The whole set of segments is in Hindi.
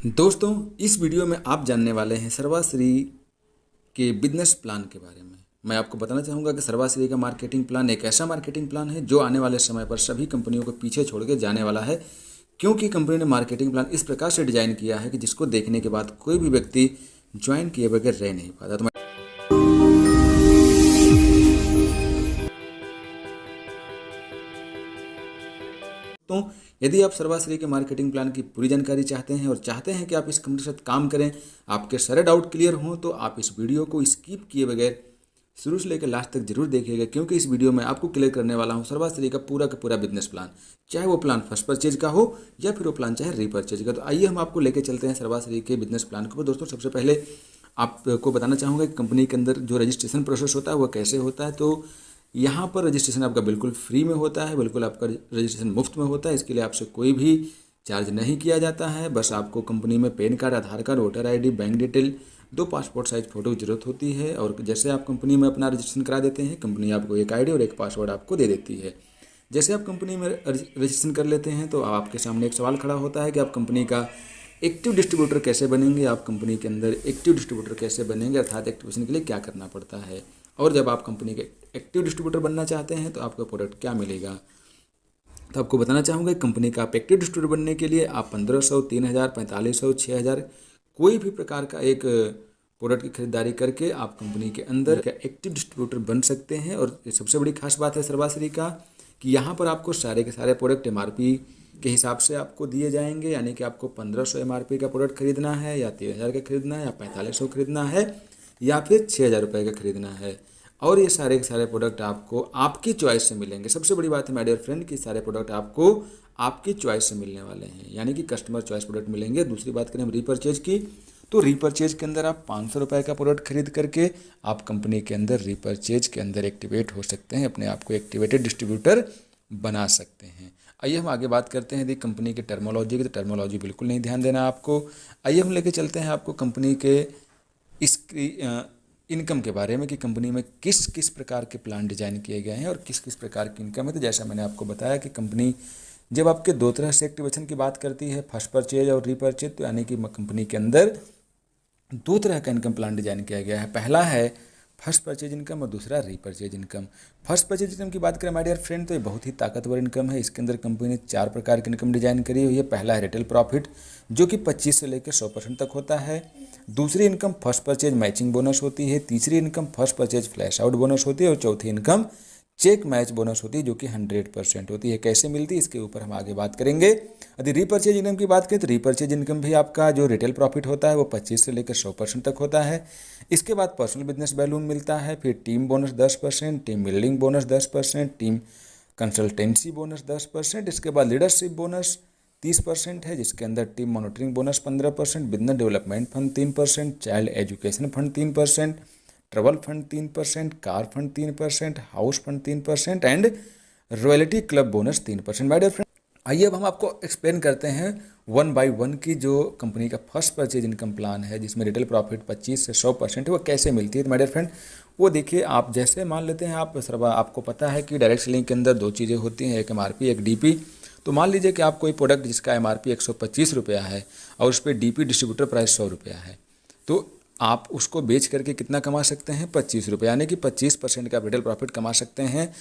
दोस्तों, इस वीडियो में आप जानने वाले हैं सर्वाश्री के बिजनेस प्लान के बारे में। मैं आपको बताना चाहूँगा कि सर्वाश्री का मार्केटिंग प्लान एक ऐसा मार्केटिंग प्लान है जो आने वाले समय पर सभी कंपनियों को पीछे छोड़ के जाने वाला है, क्योंकि कंपनी ने मार्केटिंग प्लान इस प्रकार से डिजाइन किया है कि जिसको देखने के बाद कोई भी व्यक्ति ज्वाइन किए बगैर रह नहीं पाता। तो यदि आप सर्वाश्री के मार्केटिंग प्लान की पूरी जानकारी चाहते हैं और चाहते हैं कि आप इस कंपनी के साथ काम करें, आपके सारे डाउट क्लियर हों, तो आप इस वीडियो को स्किप किए बगैर शुरू से लेकर लास्ट तक जरूर देखिएगा, क्योंकि इस वीडियो में आपको क्लियर करने वाला हूं सर्वाश्री का पूरा बिजनेस प्लान, चाहे वो प्लान फर्स्ट परचेज का हो या फिर वो प्लान चाहे रीपरचेज का। तो आइए हम आपको लेकर चलते हैं सर्वाश्री के बिजनेस प्लान को। दोस्तों, सबसे पहले आपको बताना चाहूँगा कि कंपनी के अंदर जो रजिस्ट्रेशन प्रोसेस होता है वो कैसे होता है। तो यहाँ पर रजिस्ट्रेशन आपका बिल्कुल फ्री में होता है, बिल्कुल आपका रजिस्ट्रेशन मुफ्त में होता है। इसके लिए आपसे कोई भी चार्ज नहीं किया जाता है। बस आपको कंपनी में PAN card, Aadhaar card, voter ID, bank detail, 2 passport size photo की ज़रूरत होती है। और जैसे आप कंपनी में अपना रजिस्ट्रेशन करा देते हैं, कंपनी आपको एक आईडी और एक पासवर्ड आपको दे देती है। जैसे आप कंपनी में रजिस्ट्रेशन कर लेते हैं तो आपके सामने एक सवाल खड़ा होता है कि आप कंपनी का एक्टिव डिस्ट्रीब्यूटर कैसे बनेंगे, आप कंपनी के अंदर एक्टिव डिस्ट्रीब्यूटर कैसे बनेंगे, अर्थात एक्टिवेशन के लिए क्या करना पड़ता है, और जब आप कंपनी के एक्टिव डिस्ट्रीब्यूटर बनना चाहते हैं तो आपको प्रोडक्ट क्या मिलेगा। तो आपको बताना चाहूँगा कंपनी का आप एक्टिव डिस्ट्रीब्यूटर बनने के लिए आप 1500, 3000, 4500, 6000 कोई भी प्रकार का एक प्रोडक्ट की खरीदारी करके आप कंपनी के अंदर का एक्टिव डिस्ट्रीब्यूटर बन सकते हैं। और सबसे बड़ी खास बात है सर्वाश्री का कि यहाँ पर आपको सारे के सारे प्रोडक्ट एमआरपी के हिसाब से आपको दिए जाएंगे, यानी कि आपको 1500 एमआरपी का प्रोडक्ट खरीदना है या 3000 का खरीदना है या 4500 खरीदना है या फिर 6000 रुपये का खरीदना है। और ये सारे के सारे प्रोडक्ट आपको आपकी चॉइस से मिलेंगे। सबसे बड़ी बात है माय डियर फ्रेंड कि सारे प्रोडक्ट आपको आपकी चॉइस से मिलने वाले हैं, यानी कि कस्टमर चॉइस प्रोडक्ट मिलेंगे। दूसरी बात करें हम रीपरचेज की, तो रीपरचेज के अंदर आप 500 रुपये का प्रोडक्ट खरीद करके आप कंपनी के अंदर रीपरचेज के अंदर एक्टिवेट हो सकते हैं, अपने आप को एक्टिवेटेड डिस्ट्रीब्यूटर बना सकते हैं। आइए हम आगे बात करते हैं यदि कंपनी की टर्मोलॉजी की, तो टर्मोलॉजी बिल्कुल नहीं ध्यान देना आपको। आइए हम लेके चलते हैं आपको कंपनी के इसकी इनकम के बारे में कि कंपनी में किस किस प्रकार के प्लान डिजाइन किए गए हैं और किस किस प्रकार की इनकम है। तो जैसा मैंने आपको बताया कि कंपनी जब आपके 2 तरह से एक्टिवेशन की बात करती है, फर्स्ट परचेज और रीपरचेज, तो यानी कि कंपनी के अंदर 2 तरह का इनकम प्लान डिजाइन किया गया है। पहला है फर्स्ट परचेज इनकम और दूसरा repurchase income. First purchase income की बात करें माय डियर फ्रेंड, तो ये बहुत ही ताकतवर इनकम है। इसके अंदर कंपनी ने 4 प्रकार की इनकम डिजाइन करी हुई है। पहला है रिटेल प्रॉफिट, जो कि 25 से लेकर 100% तक होता है। दूसरी income first purchase matching bonus होती है। तीसरी income first purchase flash out bonus होती है। और चौथी इनकम चेक मैच बोनस होती है, जो कि 100% होती है। कैसे मिलती है इसके ऊपर हम आगे बात करेंगे। यदि रीपरचेज इनकम की बात करें तो रीपरचेज इनकम भी आपका जो रिटेल प्रॉफिट होता है वो 25 से लेकर 100% तक होता है। इसके बाद पर्सनल बिजनेस बैलून मिलता है, फिर team bonus 10%, team building bonus 10%, team consultancy bonus 10%। इसके बाद लीडरशिप बोनस 30% है, जिसके अंदर team monitoring bonus 15%, business development fund 3%, child education fund 3%, travel fund 3%, car fund 3%, house fund 3% and royalty club bonus 3%। My dear friend, आइए अब हम आपको एक्सप्लेन करते हैं 1 बाय 1 की जो कंपनी का फर्स्ट परचेज इनकम प्लान है, जिसमें रिटेल प्रॉफिट 25 से 100% है, वो कैसे मिलती है। तो माय डियर फ्रेंड, वो देखिए, आप जैसे मान लेते हैं आपको पता है कि डायरेक्ट सेलिंग के अंदर 2 चीज़ें होती हैं, एक एमआरपी, एक डीपी। तो मान लीजिए कि आप कोई प्रोडक्ट जिसका एमआरपी 125 रुपया है और उस पर डीपी डिस्ट्रीब्यूटर प्राइस 100 रुपया है, तो आप उसको बेच करके कितना कमा सकते हैं, 25 रुपये, यानी कि 25% का रिटेल प्रॉफिट कमा सकते हैं।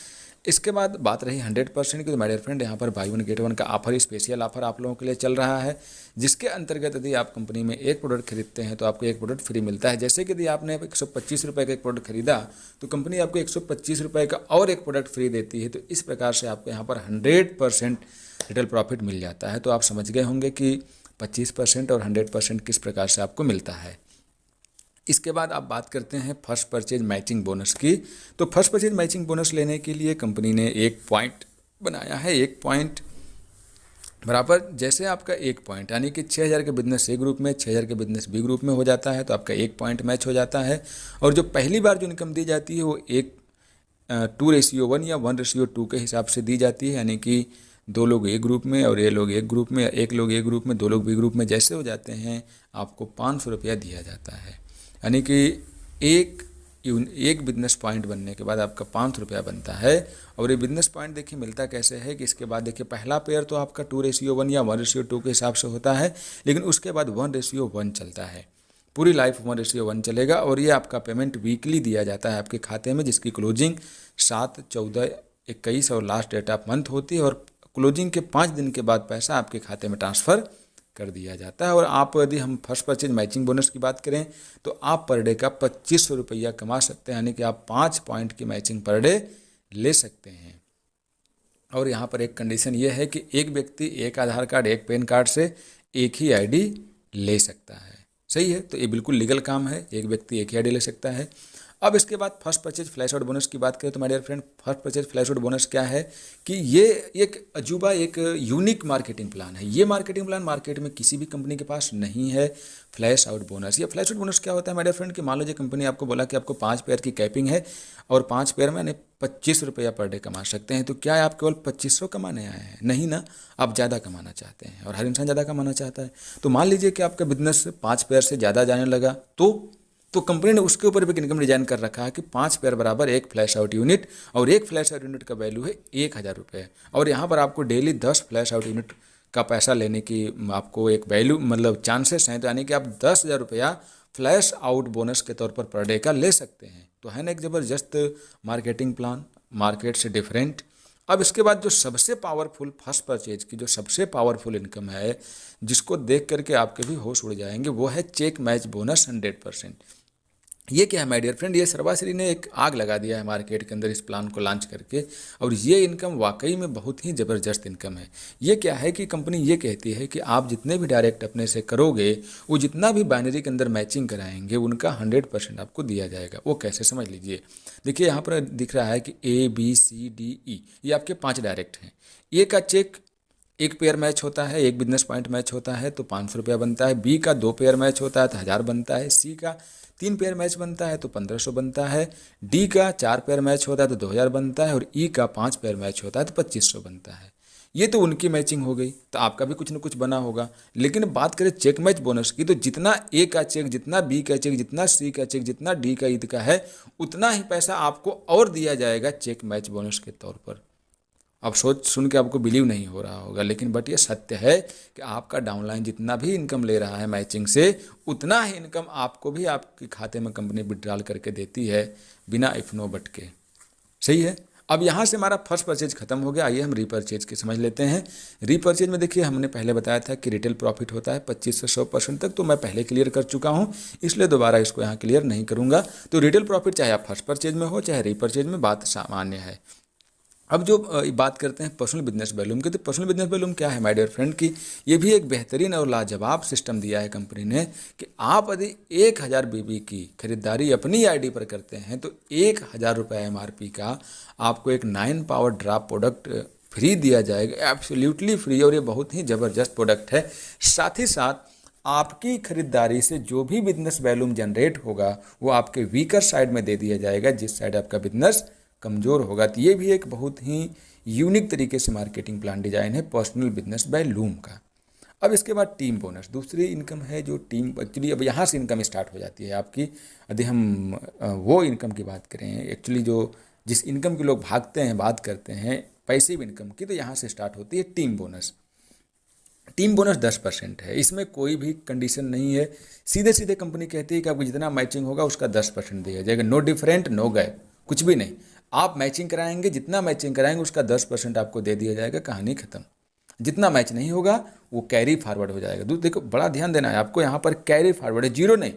इसके बाद बात रही 100% की, तो माय डियर फ्रेंड यहाँ पर बाई 1 गेट 1 का ऑफर, स्पेशल ऑफर आप लोगों के लिए चल रहा है, जिसके अंतर्गत यदि आप कंपनी में एक प्रोडक्ट खरीदते हैं तो आपको एक प्रोडक्ट फ्री मिलता है। जैसे कि यदि आपने 125 रुपये का एक प्रोडक्ट खरीदा तो कंपनी आपको 125 रुपये का और एक प्रोडक्ट फ्री देती है। तो इस प्रकार से आपको यहाँ पर 100% रिटेल प्रॉफिट मिल जाता है। तो आप समझ गए होंगे कि 25% और 100% किस प्रकार से आपको मिलता है। इसके बाद आप बात करते हैं फर्स्ट परचेज मैचिंग बोनस की। तो फर्स्ट परचेज मैचिंग बोनस लेने के लिए कंपनी ने एक पॉइंट बनाया है। एक पॉइंट बराबर जैसे आपका 1 पॉइंट, यानी कि 6000 के बिजनेस ए ग्रुप में, 6000 के बिजनेस बी ग्रुप में हो जाता है, तो आपका 1 पॉइंट मैच हो जाता है। और जो पहली बार जो इनकम दी जाती है वो 2:1 या 1:2 के हिसाब से दी जाती है, यानी कि 2 लोग ए ग्रुप में और 1 लोग ए ग्रुप में, 1 लोग ए ग्रुप में, 2 लोग बी ग्रुप में जैसे हो जाते हैं, आपको 500 रुपया दिया जाता है। यानी कि 1 एक बिजनेस पॉइंट बनने के बाद आपका 500 रुपया बनता है। और ये बिजनेस पॉइंट देखिए मिलता कैसे है कि इसके बाद देखिए पहला पेयर तो आपका 2:1 या 1:2 के हिसाब से होता है, लेकिन उसके बाद 1:1 चलता है, पूरी लाइफ 1:1 चलेगा। और ये आपका पेमेंट वीकली दिया जाता है आपके खाते में, जिसकी क्लोजिंग 7, 14, 21 और लास्ट डेट ऑफ मंथ होती है। और क्लोजिंग के 5 दिन के बाद पैसा आपके खाते में ट्रांसफ़र कर दिया जाता है। और आप यदि हम फर्स्ट परचेज मैचिंग बोनस की बात करें तो आप पर डे का 2500 रुपया कमा सकते हैं, यानी कि आप 5 पॉइंट की मैचिंग पर डे ले सकते हैं। और यहाँ पर एक कंडीशन ये है कि एक व्यक्ति एक आधार कार्ड, एक पैन कार्ड से एक ही आईडी ले सकता है। सही है, तो ये बिल्कुल लीगल काम है, एक व्यक्ति एक ही आईडी ले सकता है। अब इसके बाद first purchase flash out bonus की बात करें तो my dear friend, first purchase flash out bonus क्या है कि ये एक अजूबा, एक यूनिक मार्केटिंग प्लान है। ये मार्केटिंग प्लान मार्केट में किसी भी कंपनी के पास नहीं है। फ्लैश आउट बोनस, ये फ्लैश आउट बोनस क्या होता है माय डियर फ्रेंड कि मान लीजिए कंपनी आपको बोला कि आपको 5 पेयर की कैपिंग है और 5 पेयर में यानी 25 रुपया पर डे कमा सकते हैं। तो क्या आप केवल 2500 कमाने आए हैं? नहीं ना, आप ज़्यादा कमाना चाहते हैं और हर इंसान ज़्यादा कमाना चाहता है। तो मान लीजिए कि आपका बिजनेस 5 पेयर से ज़्यादा जाने लगा तो कंपनी ने उसके ऊपर भी इनकम डिजाइन कर रखा है कि 5 पेयर बराबर एक फ्लैश आउट यूनिट, और एक फ्लैश आउट यूनिट का वैल्यू है 1000 रुपये। और यहाँ पर आपको डेली 10 फ्लैश आउट यूनिट का पैसा लेने की आपको एक वैल्यू मतलब चांसेस हैं, तो यानी कि आप 10,000 रुपया फ्लैश आउट बोनस के तौर पर डे का ले सकते हैं। तो है ना एक ज़बरदस्त मार्केटिंग प्लान, मार्केट से डिफरेंट। अब इसके बाद जो सबसे पावरफुल फर्स्ट परचेज की जो सबसे पावरफुल इनकम है, जिसको देख करके आपके भी होश उड़ जाएंगे, वो है चेक मैच बोनस 100%। ये क्या है माय डियर फ्रेंड, ये सर्वाश्री ने एक आग लगा दिया है मार्केट के अंदर इस प्लान को लॉन्च करके। और ये इनकम वाकई में बहुत ही ज़बरदस्त इनकम है। ये क्या है कि कंपनी ये कहती है कि आप जितने भी डायरेक्ट अपने से करोगे, वो जितना भी बाइनरी के अंदर मैचिंग कराएंगे उनका 100% आपको दिया जाएगा। वो कैसे, समझ लीजिए। देखिए यहाँ पर दिख रहा है कि ABCDE ये आपके 5 डायरेक्ट हैं। ए का चेक एक पेयर मैच होता है, एक बिजनेस पॉइंट मैच होता है तो 500 रुपया बनता है। बी का 2 पेयर मैच होता है तो 1000 बनता है। सी का 3 पेयर मैच बनता है तो 1500 बनता है। डी का 4 पेयर मैच होता है तो 2000 बनता है। और ई का 5 पेयर मैच होता है तो 2500 बनता है। ये तो उनकी मैचिंग हो गई, तो आपका भी कुछ ना कुछ बना होगा। लेकिन बात करें चेक मैच बोनस की, तो जितना ए का चेक, जितना बी का चेक, जितना सी का चेक, जितना डी का ईद का है, उतना ही पैसा आपको और दिया जाएगा चेक मैच बोनस के तौर पर। अब सोच सुन के आपको बिलीव नहीं हो रहा होगा, लेकिन बट ये सत्य है कि आपका डाउनलाइन जितना भी इनकम ले रहा है मैचिंग से, उतना ही इनकम आपको भी आपके खाते में कंपनी विड्रॉल करके देती है, बिना इफ नो बट के। सही है। अब यहाँ से हमारा फर्स्ट परचेज खत्म हो गया। आइए हम रीपरचेज की समझ लेते हैं। रीपरचेज में देखिए हमने पहले बताया था कि रिटेल प्रॉफिट होता है 25 से 100% तक, तो मैं पहले क्लियर कर चुका हूँ, इसलिए दोबारा इसको यहाँ क्लियर नहीं करूँगा। तो रिटेल प्रॉफिट चाहे आप फर्स्ट परचेज में हो चाहे रीपरचेज में, बात सामान्य है। अब जो बात करते हैं पर्सनल बिजनेस वैल्यूम की, तो पर्सनल बिजनेस वैल्यूम क्या है माय डियर फ्रेंड की, ये भी एक बेहतरीन और लाजवाब सिस्टम दिया है कंपनी ने कि आप यदि 1000 BB की खरीदारी अपनी आईडी पर करते हैं तो 1000 रुपये MRP का आपको एक 9 पावर ड्रॉप प्रोडक्ट फ्री दिया जाएगा, एब्सोल्युटली फ्री। और ये बहुत ही ज़बरदस्त प्रोडक्ट है। साथ ही साथ आपकी खरीदारी से जो भी बिजनेस वैल्यूम जनरेट होगा वो आपके वीकर साइड में दे दिया जाएगा, जिस साइड आपका बिजनेस कमज़ोर होगा। तो ये भी एक बहुत ही यूनिक तरीके से मार्केटिंग प्लान डिजाइन है पर्सनल बिजनेस बाय लूम का। अब इसके बाद टीम बोनस, दूसरी इनकम है जो टीम, एक्चुअली अब यहाँ से इनकम स्टार्ट हो जाती है आपकी। यदि हम वो इनकम की बात करें, एक्चुअली जो जिस इनकम के लोग भागते हैं, बात करते हैं पैसिव इनकम की, तो यहाँ से स्टार्ट होती है टीम बोनस। टीम बोनस 10% है, इसमें कोई भी कंडीशन नहीं है। सीधे सीधे कंपनी कहती है कि आपको जितना मैचिंग होगा उसका 10% दिया जाएगा, नो डिफरेंट नो गैप, कुछ भी नहीं। आप मैचिंग कराएंगे, जितना मैचिंग कराएंगे उसका 10% आपको दे दिया जाएगा, कहानी खत्म। जितना मैच नहीं होगा वो कैरी फॉरवर्ड हो जाएगा। देखो बड़ा ध्यान देना है आपको, यहाँ पर कैरी फॉरवर्ड है, जीरो नहीं।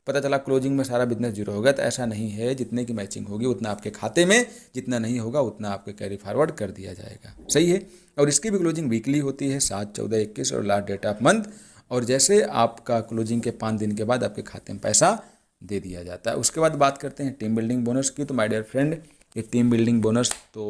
पता चला क्लोजिंग में सारा बिजनेस जीरो होगा, तो ऐसा नहीं है। जितने की मैचिंग होगी उतना आपके खाते में, जितना नहीं होगा उतना आपके कैरी फॉरवर्ड कर दिया जाएगा। सही है। और इसकी भी क्लोजिंग वीकली होती है, 7, 14, 21 और लास्ट डेट ऑफ मंथ। और जैसे आपका क्लोजिंग के 5 दिन के बाद आपके खाते में पैसा दे दिया जाता है। उसके बाद बात करते हैं टीम बिल्डिंग बोनस की। तो माय डियर फ्रेंड, ये टीम बिल्डिंग बोनस तो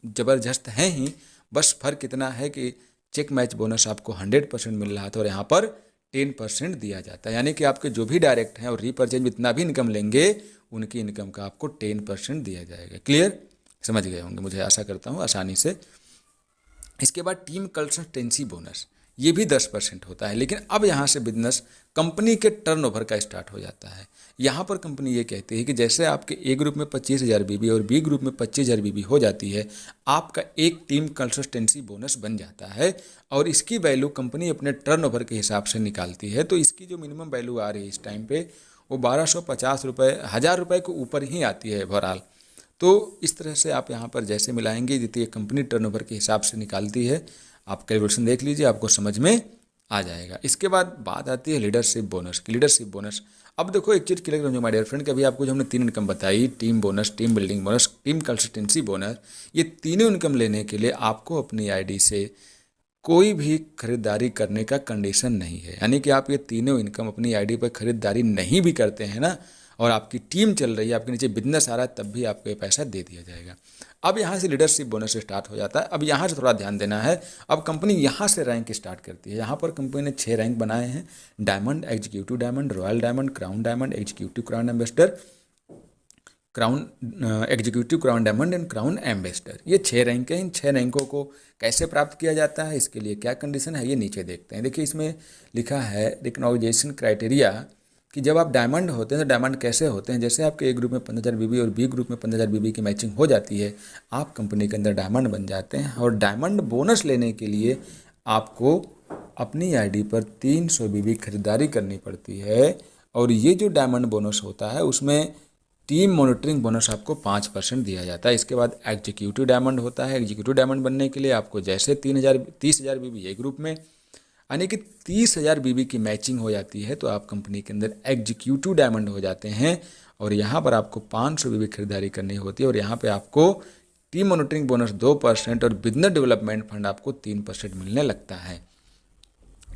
ज़बरदस्त है ही, बस फ़र्क इतना है कि चेक मैच बोनस आपको 100% मिल रहा था और यहाँ पर 10% दिया जाता है। यानी कि आपके जो भी डायरेक्ट हैं और रीपरचेज में इतना भी इनकम लेंगे, उनकी इनकम का आपको 10% दिया जाएगा। क्लियर, समझ गए होंगे, मुझे आशा करता हूँ आसानी से। इसके बाद टीम कंसिस्टेंसी बोनस, ये भी 10% होता है। लेकिन अब यहाँ से बिजनेस कंपनी के टर्नओवर का स्टार्ट हो जाता है। यहाँ पर कंपनी ये कहती है कि जैसे आपके ए ग्रुप में 25,000 बीबी और बी ग्रुप में 25,000 बीबी हो जाती है, आपका एक टीम कंसिस्टेंसी बोनस बन जाता है और इसकी वैल्यू कंपनी अपने टर्नओवर के हिसाब से निकालती है। तो इसकी जो मिनिमम वैल्यू आ रही है इस टाइम पे वो 1250 रुपये, 1000 रुपये के ऊपर ही आती है ओवरऑल। तो इस तरह से आप यहाँ पर जैसे मिलाएंगे जितनी कंपनी टर्नओवर के हिसाब से निकालती है, आप कैलकुलेशन देख लीजिए, आपको समझ में आ जाएगा। इसके बाद बात आती है लीडरशिप बोनस की। लीडरशिप बोनस, अब देखो एक चीज़ क्लियर करूँ माय डियर फ्रेंड, कि अभी आपको जो हमने 3 इनकम बताई, team bonus, team building bonus, team consistency bonus, ये तीनों इनकम लेने के लिए आपको अपनी आईडी से कोई भी खरीदारी करने का कंडीशन नहीं है। यानी कि आप ये तीनों इनकम अपनी आईडी पर खरीदारी नहीं भी करते हैं ना, और आपकी टीम चल रही है, आपके नीचे बिजनेस आ रहा है, तब भी आपको ये पैसा दे दिया जाएगा। अब यहाँ से लीडरशिप बोनस स्टार्ट हो जाता है। अब यहाँ से थोड़ा ध्यान देना है। अब कंपनी यहाँ से रैंक स्टार्ट करती है। यहाँ पर कंपनी ने 6 रैंक बनाए हैं: diamond, executive diamond, royal diamond, crown diamond, executive crown ambassador, crown executive crown diamond and crown ambassador. ये 6 रैंक हैं। इन 6 रैंकों को कैसे प्राप्त किया जाता है, इसके लिए क्या कंडीशन है, ये नीचे देखते हैं। देखिए इसमें लिखा है रिकॉग्निशन क्राइटेरिया, कि जब आप डायमंड होते हैं तो डायमंड कैसे होते हैं। जैसे आपके ए ग्रुप में 15,000 बीबी और बी ग्रुप में 15,000 बीबी की मैचिंग हो जाती है, आप कंपनी के अंदर डायमंड बन जाते हैं। और डायमंड बोनस लेने के लिए आपको अपनी आईडी पर 300 बीबी खरीदारी करनी पड़ती है। और ये जो डायमंड बोनस होता है उसमें टीम मॉनिटरिंग बोनस आपको 5% दिया जाता है। इसके बाद एग्जीक्यूटिव डायमंड होता है। एग्जीक्यूटिव डायमंड बनने के लिए आपको जैसे 30,000 बीबी ए ग्रुप में, यानी कि 30,000 बीबी की मैचिंग हो जाती है, तो आप कंपनी के अंदर एग्जीक्यूटिव डायमंड हो जाते हैं। और यहाँ पर आपको 500 बीबी खरीदारी करनी होती है। और यहाँ पे आपको टीम मॉनिटरिंग बोनस 2% और बिजनेस डेवलपमेंट फंड आपको 3% मिलने लगता है।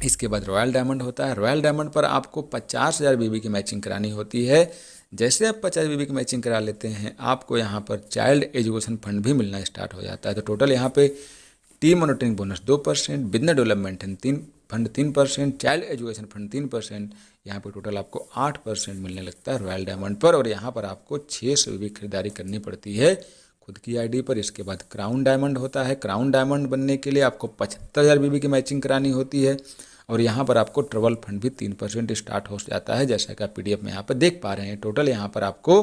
इसके बाद रॉयल डायमंड होता है। रॉयल डायमंड पर आपको 50,000 बीबी की मैचिंग करानी होती है। जैसे आप 50 बीबी की मैचिंग करा लेते हैं, आपको यहाँ पर चाइल्ड एजुकेशन फंड भी मिलना स्टार्ट हो जाता है। तो टोटल यहाँ पे team monitoring bonus 2%, business development fund 3%, child education fund 3%, यहाँ पे टोटल आपको 8% मिलने लगता है रॉयल डायमंड पर। और यहाँ पर आपको 600 बीबी खरीदारी करनी पड़ती है खुद की आईडी पर। इसके बाद क्राउन डायमंड होता है। क्राउन डायमंड बनने के लिए आपको 75,000 बीबी की मैचिंग करानी होती है। और यहाँ पर आपको ट्रबल फंड भी 3% स्टार्ट हो जाता है, जैसा कि आप PDF में यहाँ पर देख पा रहे हैं। टोटल यहाँ पर आपको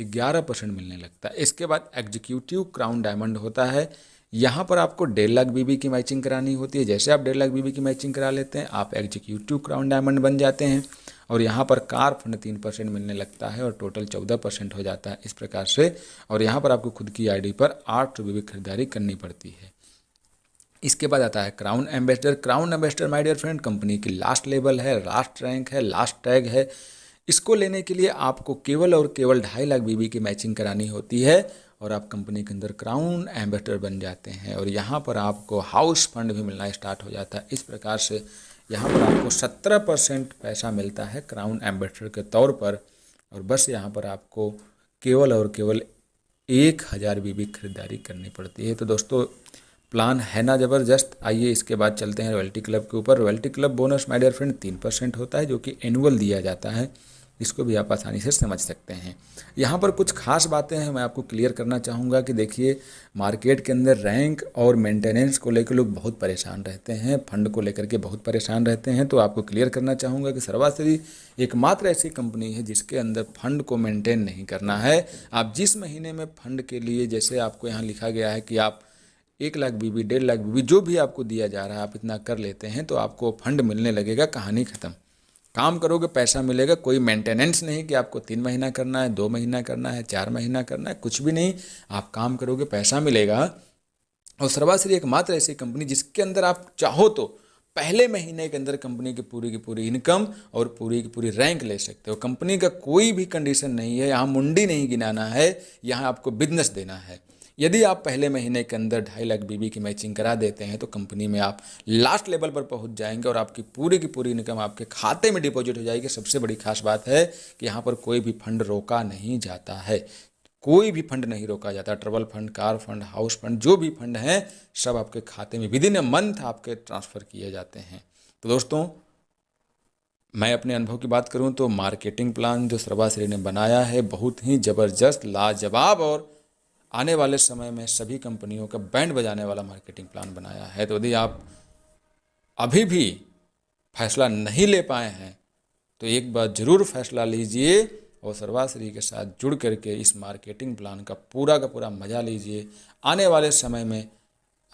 11% मिलने लगता है। इसके बाद एग्जीक्यूटिव क्राउन डायमंड होता है। यहाँ पर आपको 1.5 लाख बीबी की मैचिंग करानी होती है। जैसे आप 1.5 लाख बीबी की मैचिंग करा लेते हैं, आप एग्जीक्यूटिव क्राउन डायमंड बन जाते हैं। और यहाँ पर कार फंड 3% मिलने लगता है और टोटल 14% हो जाता है इस प्रकार से। और यहाँ पर आपको खुद की आईडी पर 800 बीबी खरीदारी करनी पड़ती है। इसके बाद आता है crown ambassador. Crown ambassador my dear friend company की लास्ट लेवल है, लास्ट रैंक है, लास्ट टैग है। इसको लेने के लिए आपको केवल और केवल 2.5 लाख बीबी की मैचिंग करानी होती है और आप कंपनी के अंदर क्राउन एम्बेसडर बन जाते हैं। और यहाँ पर आपको हाउस फंड भी मिलना स्टार्ट हो जाता है। इस प्रकार से यहाँ पर आपको 17% पैसा मिलता है क्राउन एम्बेसडर के तौर पर। और बस यहाँ पर आपको केवल और केवल 1000 बीबी खरीदारी करनी पड़ती है। तो दोस्तों प्लान है ना ज़बरदस्त। आइए इसके बाद चलते हैं रॉयल्टी क्लब के ऊपर। Royalty club bonus my dear friend 3% होता है, जो कि एनुअल दिया जाता है। इसको भी आप आसानी से समझ सकते हैं। यहाँ पर कुछ खास बातें हैं, मैं आपको क्लियर करना चाहूँगा कि देखिए मार्केट के अंदर रैंक और मेंटेनेंस को लेकर लोग बहुत परेशान रहते हैं, फंड को लेकर के बहुत परेशान रहते हैं। तो आपको क्लियर करना चाहूँगा कि सर्वाश्री एकमात्र ऐसी कंपनी है जिसके अंदर फंड को मेंटेन नहीं करना है। आप जिस महीने में फंड के लिए, जैसे आपको यहाँ लिखा गया है कि आप 1 लाख बीबी, 1.5 लाख बीबी, जो भी आपको दिया जा रहा है आप इतना कर लेते हैं तो आपको फंड मिलने लगेगा। कहानी ख़त्म। काम करोगे पैसा मिलेगा। कोई मेंटेनेंस नहीं कि आपको 3 महीना करना है, 2 महीना करना है, 4 महीना करना है, कुछ भी नहीं। आप काम करोगे पैसा मिलेगा। और सर्वाश्री एकमात्र ऐसी कंपनी जिसके अंदर आप चाहो तो पहले महीने के अंदर कंपनी की पूरी इनकम और पूरी की पूरी रैंक ले सकते हो। कंपनी का कोई भी कंडीशन नहीं है, यहाँ मुंडी नहीं गिनाना है, यहाँ आपको बिजनेस देना है। यदि आप पहले महीने के अंदर 2.5 लाख बीबी की मैचिंग करा देते हैं तो कंपनी में आप लास्ट लेवल पर पहुंच जाएंगे और आपकी पूरी की पूरी इनकम आपके खाते में डिपॉजिट हो जाएगी। सबसे बड़ी खास बात है कि यहाँ पर कोई भी फंड रोका नहीं जाता है, कोई भी फंड नहीं रोका जाता। Trouble fund, car fund, house fund, जो भी फंड हैं सब आपके खाते में विदिन अ मंथ आपके ट्रांसफ़र किए जाते हैं। तो दोस्तों मैं अपने अनुभव की बात करूं तो मार्केटिंग प्लान जो सर्वाश्री ने बनाया है बहुत ही ज़बरदस्त, लाजवाब और आने वाले समय में सभी कंपनियों का बैंड बजाने वाला मार्केटिंग प्लान बनाया है। तो यदि आप अभी भी फैसला नहीं ले पाए हैं तो एक बार ज़रूर फैसला लीजिए और सर्वाश्री के साथ जुड़ करके इस मार्केटिंग प्लान का पूरा मज़ा लीजिए। आने वाले समय में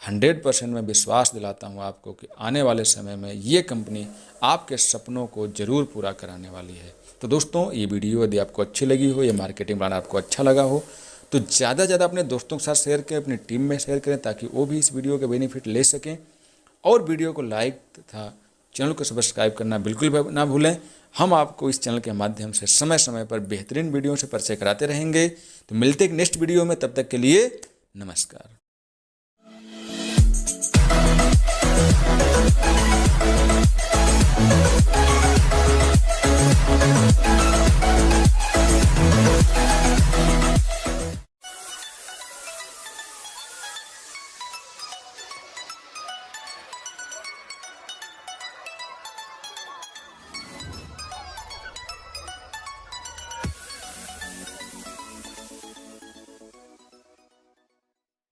100% मैं विश्वास दिलाता हूँ आपको कि आने वाले समय में ये कंपनी आपके सपनों को ज़रूर पूरा कराने वाली है। तो दोस्तों, ये वीडियो यदि आपको अच्छी लगी हो, ये मार्केटिंग प्लान आपको अच्छा लगा हो तो ज़्यादा से ज़्यादा अपने दोस्तों के साथ शेयर करें, अपनी टीम में शेयर करें ताकि वो भी इस वीडियो के बेनिफिट ले सकें। और वीडियो को लाइक तथा चैनल को सब्सक्राइब करना बिल्कुल ना भूलें। हम आपको इस चैनल के माध्यम से समय समय पर बेहतरीन वीडियो से परिचय कराते रहेंगे। तो मिलते हैं नेक्स्ट वीडियो में, तब तक के लिए नमस्कार।